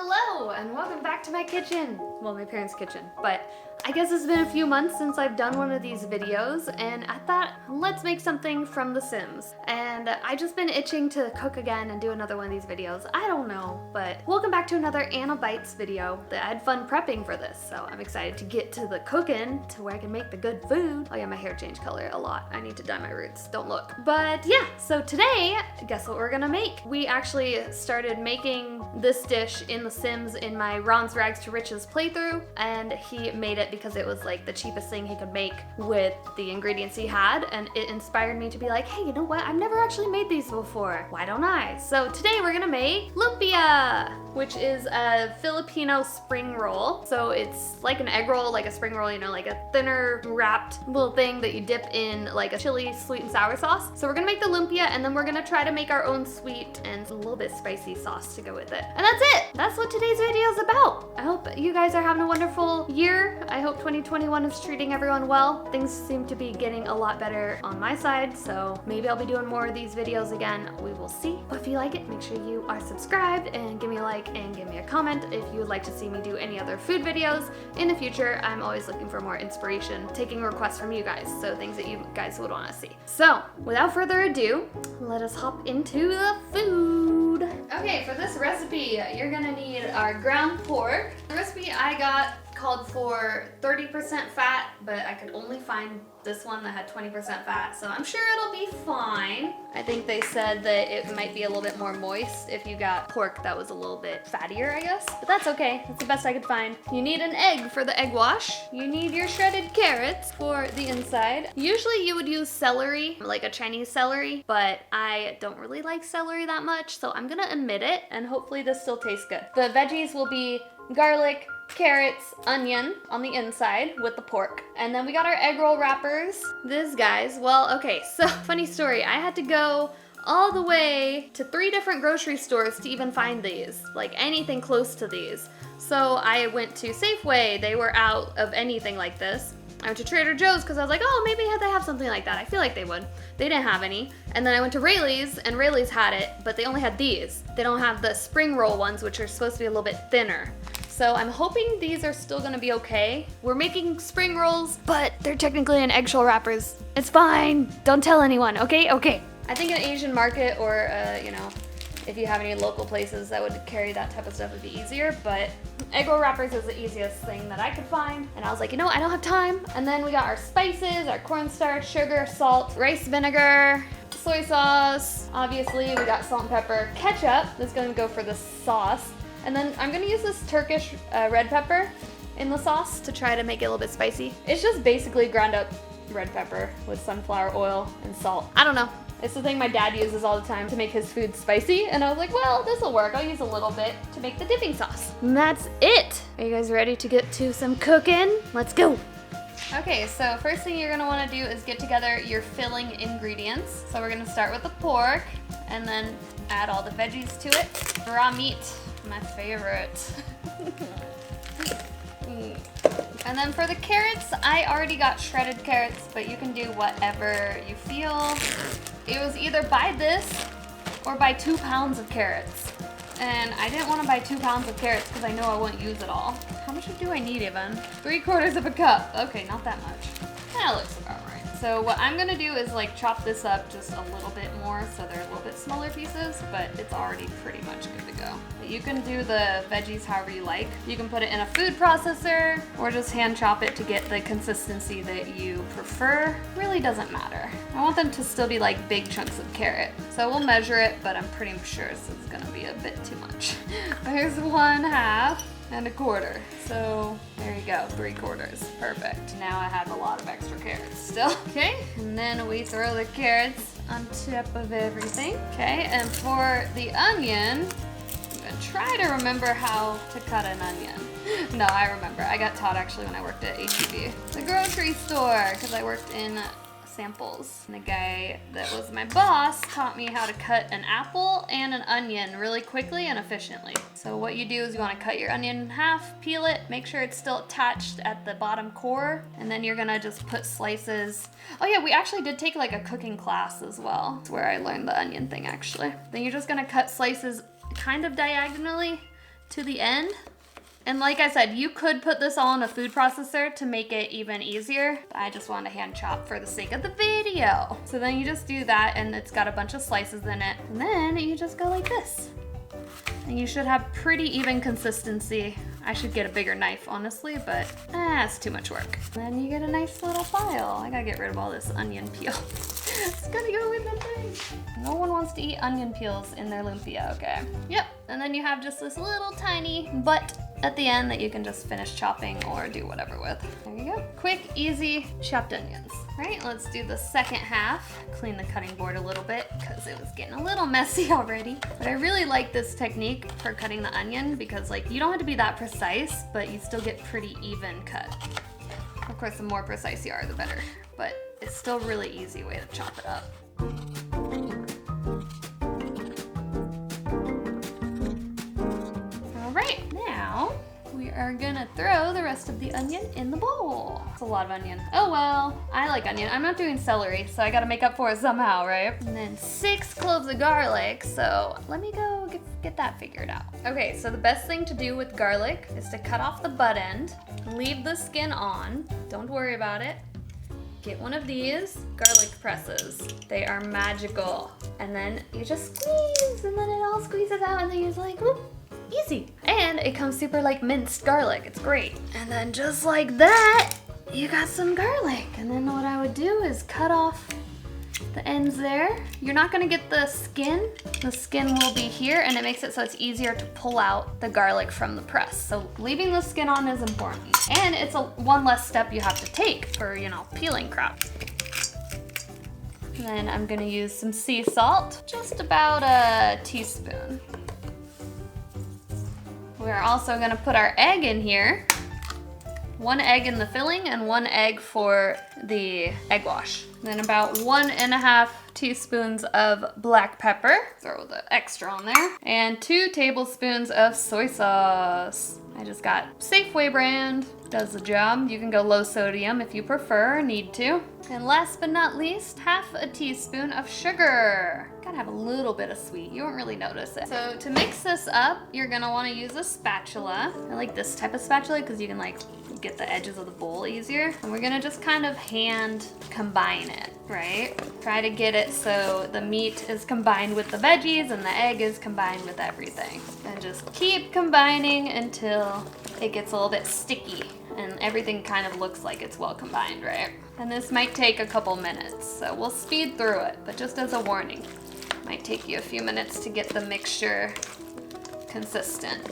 Hello and welcome back to my kitchen. Well, my parents' kitchen, but I guess it's been a few months since I've done one of these videos, and I thought, let's make something from The Sims. And I just been itching to cook again and do another one of these videos. I don't know, but welcome back to another Anna Bites video. I had fun prepping for this, so I'm excited to get to the cooking to where I can make the good food. Oh yeah, my hair changed color a lot. I need to dye my roots, don't look. But yeah, so today, guess what we're gonna make? We actually started making this dish in The Sims in my Ron's Rags to Riches playthrough, and he made it because it was like the cheapest thing he could make with the ingredients he had, and it inspired me to be like, hey, you know what? I've never actually made these before. Why don't I? So today we're gonna make lumpia, which is a Filipino spring roll. So it's like an egg roll, like a spring roll, you know, like a thinner wrapped little thing that you dip in like a chili sweet and sour sauce. So we're gonna make the lumpia, and then we're gonna try to make our own sweet and a little bit spicy sauce to go with it. And that's it. That's what today's video is about. I hope you guys are having a wonderful year. I hope 2021 is treating everyone well. Things seem to be getting a lot better on my side, so maybe I'll be doing more of these videos again. We will see. But if you like it, make sure you are subscribed and give me a like and give me a comment if you would like to see me do any other food videos in the future. I'm always looking for more inspiration, taking requests from you guys, so things that you guys would want to see. So without further ado, let us hop into the food. Okay, for this recipe, you're gonna need our ground pork. The recipe I got called for 30% fat, but I could only find this one that had 20% fat, so I'm sure it'll be fine. I think they said that it might be a little bit more moist if you got pork that was a little bit fattier, I guess. But that's okay, that's the best I could find. You need an egg for the egg wash. You need your shredded carrots for the inside. Usually you would use celery, like a Chinese celery, but I don't really like celery that much, so I'm gonna omit it, and hopefully this still tastes good. The veggies will be garlic, carrots, onion on the inside with the pork. And then we got our egg roll wrappers. This, guys, well, okay, so funny story. I had to go all the way to 3 different grocery stores to even find these, like anything close to these. So I went to Safeway. They were out of anything like this. I went to Trader Joe's because I was like, oh, maybe they have something like that. I feel like they would. They didn't have any. And then I went to Rayleigh's, and Rayleigh's had it, but they only had these. They don't have the spring roll ones, which are supposed to be a little bit thinner. So I'm hoping these are still gonna be okay. We're making spring rolls, but they're technically in eggshell wrappers. It's fine. Don't tell anyone, okay? Okay. I think an Asian market or, you know, if you have any local places that would carry that type of stuff would be easier, but egg roll wrappers is the easiest thing that I could find. And I was like, you know, I don't have time. And then we got our spices, our cornstarch, sugar, salt, rice vinegar, soy sauce. Obviously, we got salt and pepper. Ketchup is gonna go for the sauce. And then I'm gonna use this Turkish red pepper in the sauce to try to make it a little bit spicy. It's just basically ground up red pepper with sunflower oil and salt. I don't know. It's the thing my dad uses all the time to make his food spicy, and I was like, well, this'll work. I'll use a little bit to make the dipping sauce. And that's it. Are you guys ready to get to some cooking? Let's go. Okay, so first thing you're gonna wanna do is get together your filling ingredients. So we're gonna start with the pork, and then add all the veggies to it. Raw meat, my favorite. And then for the carrots, I already got shredded carrots, but you can do whatever you feel. It was either buy this or buy 2 pounds of carrots. And I didn't want to buy 2 pounds of carrots because I know I won't use it all. How much do I need even? 3/4 of a cup. Okay, not that much. That looks about right. So what I'm gonna do is like chop this up just a little bit more so they're a little bit smaller pieces, but it's already pretty much good to go. You can do the veggies however you like. You can put it in a food processor or just hand chop it to get the consistency that you prefer. Really doesn't matter. I want them to still be like big chunks of carrot. So we'll measure it, but I'm pretty sure this is gonna be a bit too much. There's 1/2 and 1/4. So there you go, 3/4. Perfect. Now I have a lot of extra carrots still. Okay, and then we throw the carrots on top of everything. Okay, and for the onion, I'm gonna try to remember how to cut an onion. No, I remember. I got taught actually when I worked at HEB. The grocery store, because I worked in samples. And the guy that was my boss taught me how to cut an apple and an onion really quickly and efficiently. So what you do is you want to cut your onion in half, peel it, make sure it's still attached at the bottom core, and then you're gonna just put slices. Oh yeah, we actually did take like a cooking class as well. It's where I learned the onion thing actually. Then you're just gonna cut slices kind of diagonally to the end. And like I said, you could put this all in a food processor to make it even easier. But I just wanted to hand chop for the sake of the video. So then you just do that, and it's got a bunch of slices in it. And then you just go like this. And you should have pretty even consistency. I should get a bigger knife, honestly, but it's too much work. Then you get a nice little file. I gotta get rid of all this onion peel. It's gonna go in the thing. No one wants to eat onion peels in their lumpia, okay? Yep, and then you have just this little tiny butt at the end that you can just finish chopping or do whatever with. There you go. Quick, easy, chopped onions. All right, let's do the second half. Clean the cutting board a little bit because it was getting a little messy already. But I really like this technique for cutting the onion because like you don't have to be that precise, but you still get pretty even cut. Of course, the more precise you are, the better. But it's still a really easy way to chop it up. All right, now we are gonna throw the rest of the onion in the bowl. It's a lot of onion. Oh well, I like onion. I'm not doing celery, so I gotta make up for it somehow, right? And then 6 cloves of garlic, so let me go get that figured out. Okay, so the best thing to do with garlic is to cut off the butt end, leave the skin on, don't worry about it. Get one of these garlic presses. They are magical. And then you just squeeze, and then it all squeezes out, and then you're just like, whoop, easy. And it comes super like minced garlic. It's great. And then just like that, you got some garlic. And then what I would do is cut off the ends there. You're not gonna get the skin. The skin will be here, and it makes it so it's easier to pull out the garlic from the press. So leaving the skin on is important. And it's one less step you have to take for, you know, peeling crap. And then I'm gonna use some sea salt, just about a teaspoon. We're also gonna put our egg in here. 1 egg in the filling and 1 egg for the egg wash. Then about 1.5 teaspoons of black pepper. Throw the extra on there. And 2 tablespoons of soy sauce. I just got Safeway brand. Does the job. You can go low sodium if you prefer or need to. And last but not least, 1/2 teaspoon of sugar. Gotta have a little bit of sweet. You won't really notice it. So to mix this up, you're gonna wanna use a spatula. I like this type of spatula because you can like get the edges of the bowl easier. And we're gonna just kind of hand combine it, right? Try to get it so the meat is combined with the veggies and the egg is combined with everything. And just keep combining until it gets a little bit sticky and everything kind of looks like it's well combined, right? And this might take a couple minutes, so we'll speed through it, but just as a warning, it might take you a few minutes to get the mixture consistent.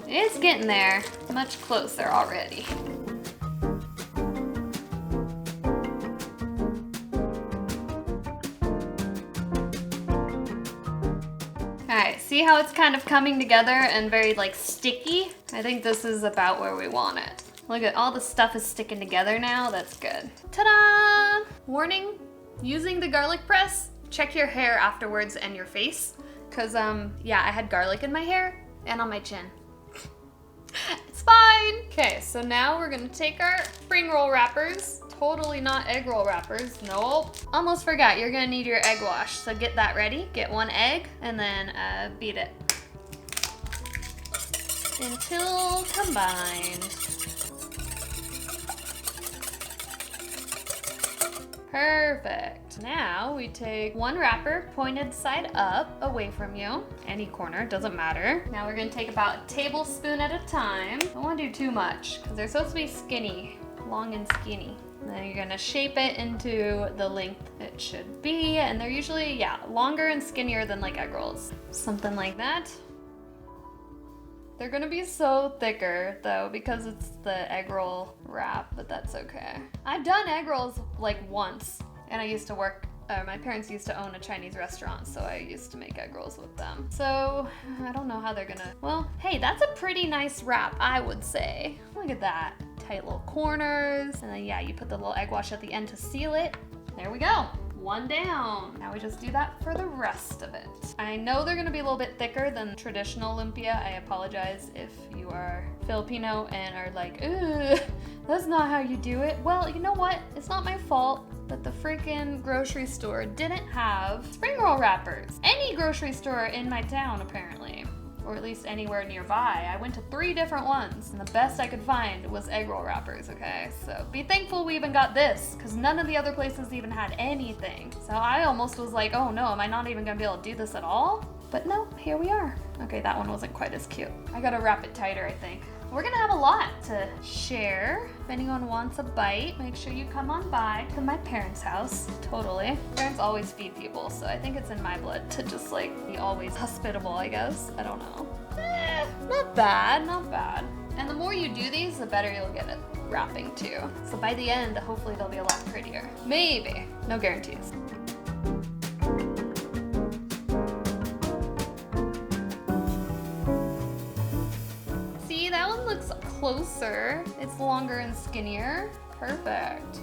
It's getting there, much closer already. Alright, see how it's kind of coming together and very like sticky? I think this is about where we want it. Look at all the stuff is sticking together now, that's good. Ta-da! Warning, using the garlic press, check your hair afterwards and your face. Cause yeah, I had garlic in my hair and on my chin. It's fine. Okay, so now we're gonna take our spring roll wrappers. Totally not egg roll wrappers, nope. Almost forgot, you're gonna need your egg wash. So get that ready, get 1 egg, and then beat it until combined. Perfect. Now we take 1 wrapper pointed side up away from you. Any corner, doesn't matter. Now we're gonna take about a tablespoon at a time. Don't wanna do too much because they're supposed to be skinny, long and skinny. And then you're gonna shape it into the length it should be. And they're usually, yeah, longer and skinnier than like egg rolls. Something like that. They're gonna be so thicker though because it's the egg roll wrap, but that's okay. I've done egg rolls like once, and I used to work, my parents used to own a Chinese restaurant, so I used to make egg rolls with them. So I don't know how they're gonna, well, hey, that's a pretty nice wrap, I would say. Look at that, tight little corners. And then yeah, you put the little egg wash at the end to seal it. There we go. one down. Now we just do that for the rest of it. I know they're gonna be a little bit thicker than traditional lumpia. I apologize if you are Filipino and are like, ugh, that's not how you do it. Well, you know what? It's not my fault that the freaking grocery store didn't have spring roll wrappers. Any grocery store in my town, apparently. Or at least anywhere nearby. I went to 3 different ones, and the best I could find was egg roll wrappers, okay? So be thankful we even got this, because none of the other places even had anything. So I almost was like, oh no, am I not even gonna be able to do this at all? But no, here we are. Okay, that one wasn't quite as cute. I gotta wrap it tighter, I think. We're gonna have a lot to share. If anyone wants a bite, make sure you come on by to my parents' house. Totally. Parents always feed people, so I think it's in my blood to just like be always hospitable, I guess. I don't know. Not bad, not bad. And the more you do these, the better you'll get at wrapping too. So by the end, hopefully they'll be a lot prettier. Maybe. No guarantees. Closer. It's longer and skinnier. Perfect.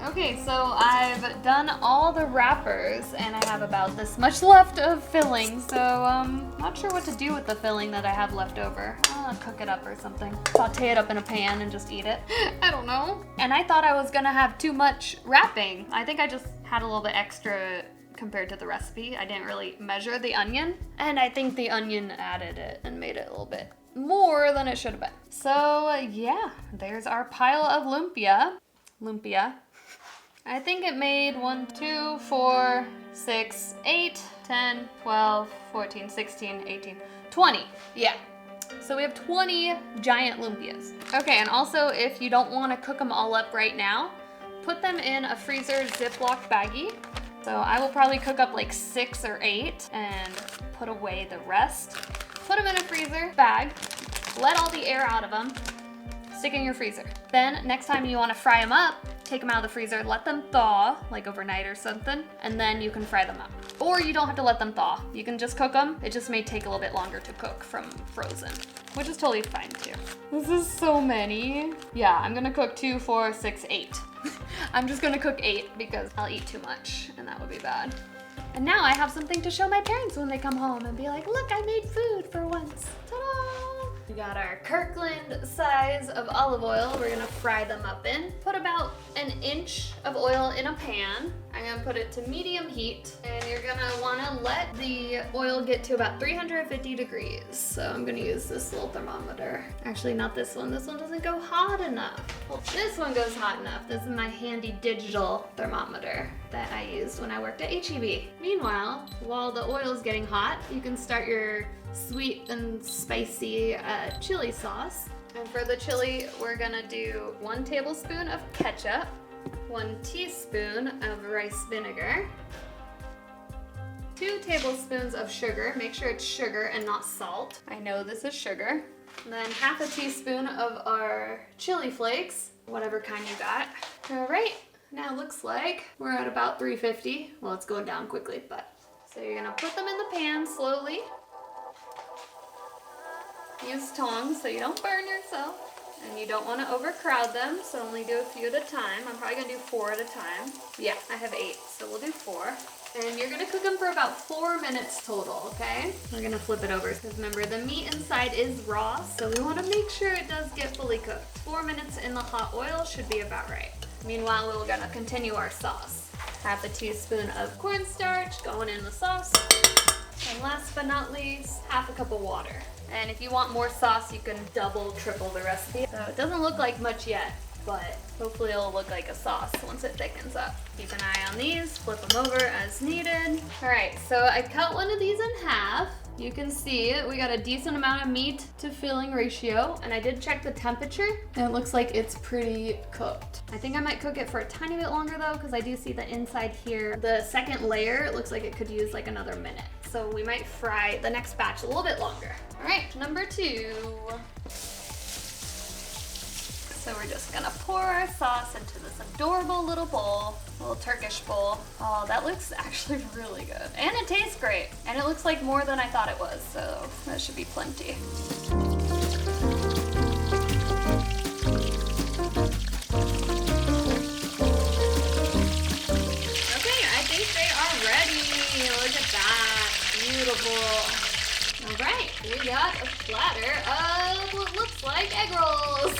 Okay, so I've done all the wrappers and I have about this much left of filling, so not sure what to do with the filling that I have left over. I'll cook it up or something. Saute it up in a pan and just eat it. I don't know. And I thought I was gonna have too much wrapping. I think I just had a little bit extra compared to the recipe. I didn't really measure the onion, and I think the onion added it and made it a little bit more than it should have been. So yeah, there's our pile of lumpia. I think it made 1, 2, 4, 6, 8, 10, 12, 14, 16, 18, 20. Yeah. So we have 20 giant lumpias. Okay, and also if you don't want to cook them all up right now, put them in a freezer Ziploc baggie. So I will probably cook up like 6 or 8 and put away the rest. Put them in a freezer bag, let all the air out of them, stick in your freezer. Then next time you want to fry them up, take them out of the freezer, let them thaw, like overnight or something, and then you can fry them up. Or you don't have to let them thaw. You can just cook them. It just may take a little bit longer to cook from frozen, which is totally fine too. This is so many. Yeah, I'm gonna cook 2, 4, 6, 8. I'm just gonna cook 8 because I'll eat too much and that would be bad. And now I have something to show my parents when they come home and be like, look, I made food for once. Ta-da! We got our Kirkland size of olive oil we're gonna fry them up in. Put about 1 inch of oil in a pan. I'm gonna put it to medium heat, and you're gonna wanna let the oil get to about 350 degrees. So I'm gonna use this little thermometer. Actually, not this one. This one doesn't go hot enough. Well, this one goes hot enough. This is my handy digital thermometer that I used when I worked at HEB. Meanwhile, while the oil is getting hot, you can start your sweet and spicy chili sauce. And for the chili, we're gonna do 1 tablespoon of ketchup, 1 teaspoon of rice vinegar, 2 tablespoons of sugar. Make sure it's sugar and not salt. I know this is sugar. And then half a teaspoon of our chili flakes, whatever kind you got. All right, now it looks like we're at about 350. Well, it's going down quickly, but. So you're gonna put them in the pan slowly. Use tongs so you don't burn yourself. And you don't want to overcrowd them, so only do a few at a time. I'm probably going to do 4 at a time. Yeah, I have 8, so we'll do 4. And you're going to cook them for about 4 minutes total, okay? We're going to flip it over, because remember, the meat inside is raw, so we want to make sure it does get fully cooked. 4 minutes in the hot oil should be about right. Meanwhile, we're going to continue our sauce. Half a teaspoon of cornstarch going in the sauce. And last but not least, half a cup of water. And if you want more sauce, you can double, triple the recipe. So it doesn't look like much yet, but hopefully it'll look like a sauce once it thickens up. Keep an eye on these, flip them over as needed. All right, so I cut one of these in half, You can see we got a decent amount of meat to filling ratio, and I did check the temperature, and it looks like it's pretty cooked. I think I might cook it for a tiny bit longer though, because I do see the inside here. The second layer, it looks like it could use like another minute. So we might fry the next batch a little bit longer. All right, number 2. So we're just gonna pour our sauce into this adorable little bowl, little Turkish bowl. Oh, that looks actually really good. And it tastes great. And it looks like more than I thought it was, so that should be plenty. Okay, I think they are ready. Look at that, beautiful. All right, we got a platter of what looks like egg rolls.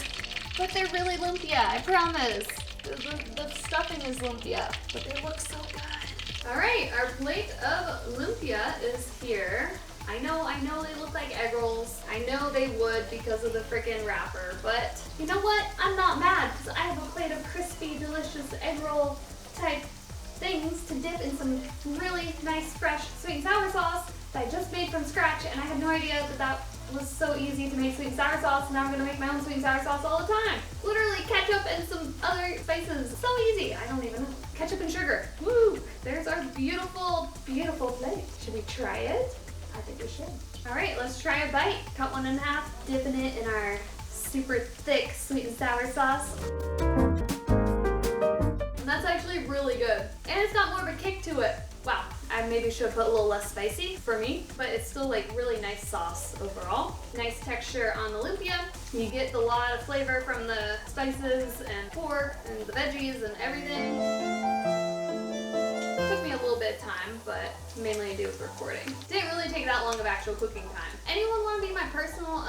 But they're really lumpia, I promise. The stuffing is lumpia, but they look so good. All right, our plate of lumpia is here. I know they look like egg rolls. I know they would because of the freaking wrapper, but you know what? I'm not mad because I have a plate of crispy, delicious egg roll type things to dip in some really nice, fresh sweet and sour sauce that I just made from scratch, and I had no idea that was so easy to make sweet and sour sauce, and now I'm gonna make my own sweet and sour sauce all the time. Literally ketchup and some other spices. So easy. I don't even know. Ketchup and sugar. Woo! There's our beautiful, beautiful plate. Should we try it? I think we should. All right, let's try a bite. Cut one in half, dipping it in our super thick sweet and sour sauce. And that's actually really good. And it's got more of a kick to it. Wow, I maybe should have put a little less spicy for me, but it's still like really nice sauce overall. Nice texture on the lumpia. You get a lot of flavor from the spices and pork and the veggies and everything. Took me a little bit of time, but mainly to do with recording. Didn't really take that long of actual cooking time. Anyone want to be my personal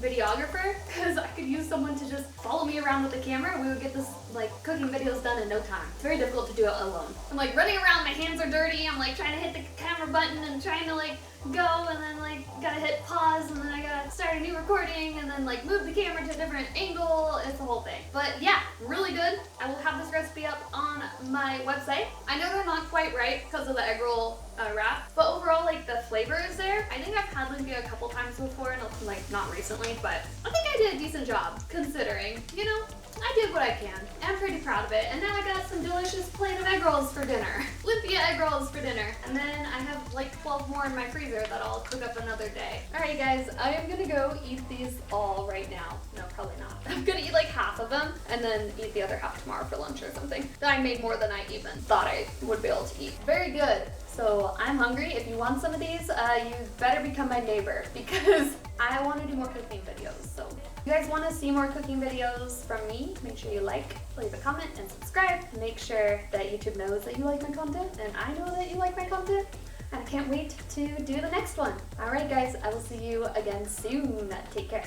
videographer? Because I could use someone to just follow me around with the camera and we would get this like cooking videos done in no time. It's very difficult to do it alone. I'm like running around, my hands are dirty, I'm like trying to hit the camera button and trying to like go, and then like gotta hit pause, and then I gotta start a new recording, and then like move the camera to a different angle. It's the whole thing. But yeah, really good. I will have this recipe up on my website. I know they're not quite right because of the egg roll wrap, but overall like the flavor is there. I think I've had lumpia a couple times before, and like not recently, but I think I did a decent job considering, you know, I did what I can. I'm pretty proud of it. And now I got some delicious plate of egg rolls for dinner. Lumpia egg rolls for dinner. And then I have like 12 more in my freezer that I'll cook up another day. Alright guys, I am gonna go eat these all right now. No, probably not. I'm gonna eat like half of them and then eat the other half tomorrow for lunch or something. That I made more than I even thought I would be able to eat. Very good. So I'm hungry. If you want some of these, you better become my neighbor because I want to do more cooking videos. So if you guys want to see more cooking videos from me, make sure you like, leave a comment, and subscribe. Make sure that YouTube knows that you like my content, and I know that you like my content. And I can't wait to do the next one. All right, guys, I will see you again soon. Take care.